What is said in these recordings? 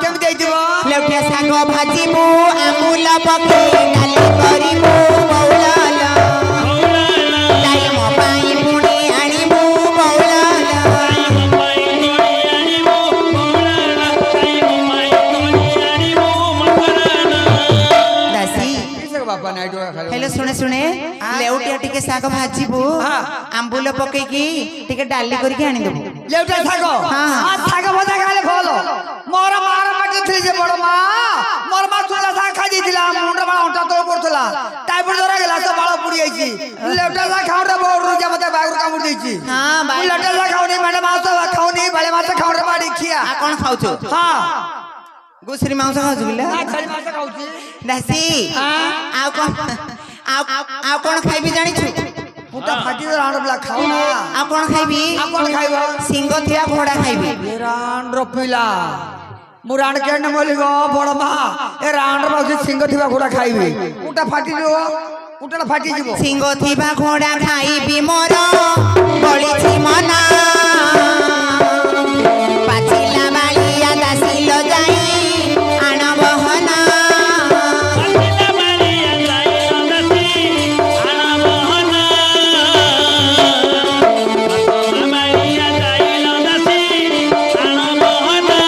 केमती आइथिबो लेउटिया शाग भाजीबू आमुल पके डाली करिबू बौलाल टाइम पाई पुणी आनिबू बौलाल दासी बापा नाइटो हेलो सुने सुने लेउटिया टिके शाग भाजीबू आंबुल पकेकी टिके डाली करके आनी देबू लेउटा थाको हां थाको भजा खाले भल मोर मार माटी थी जे बड़ मा मोर मा तुला सा खा दिथिला मुंडा बाळ उठा तो पड़थला टाइफाइड जरा गेला तो बाळ पुड़ी आइची लेउटा सा खाउ रे बोर रुजा मते बागर कामु देची हां बाई लेउटा सा खाउनी मैडम मास खाउनी बाळे मास खाउ रे बाडी खिया आ कोन खाउछु हां गुसरी मांस खाउछु बिला आ खाली मास खाउची दासी आ कोन खाइबी जानि छु पुटा फाटी राण बला खाउ ना आ कोन खाइबी आ कोन खाइबो सिंह थिया घोड़ा खाइबी राण रोपिला मुराण के न मोली गो बड़ मा ए राण रो सिंह थिबा घोड़ा खाइबी पुटा फाटी जो पुटा फाटी जीवो सिंह थिबा घोड़ा खाइबी मोर बळिछि मना पाचिला बालिया दासी लो जाई आनबहना पाचिला बालिया जाई दासी आनबहना बालिया जाई दासी आनबहना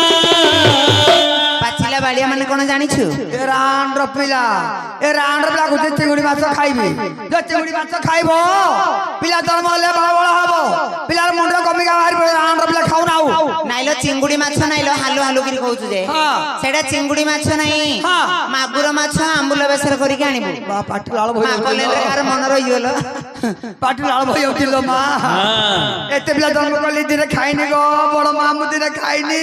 पाचिला बालिया माने कोन जानि छु ए राण रोपिला ए राण रोपिला को चिंगुड़ी माछ खाइबी जो चिंगुड़ी माछ खाइबो पिला जन्म ले बड़ा बड़ा हबो पिलार मुंडा कमिका बाहर पड़े राण रोपिला खाउ नाउ नाइलो चिंगुड़ी माछ नाइलो हालु हालु गिरी कहउछु जे सेडा चिंगुड़ी माछ नाही मागुर माछ आंबुल बेसर करिके आनिबो बा पाटी लाल भई मागले कार मन रहि गेलो पाटी लाल भई उठिलो मा एते पिला जन्म करली दिने खाइनी गो बड़ मा मु दिने खाइनी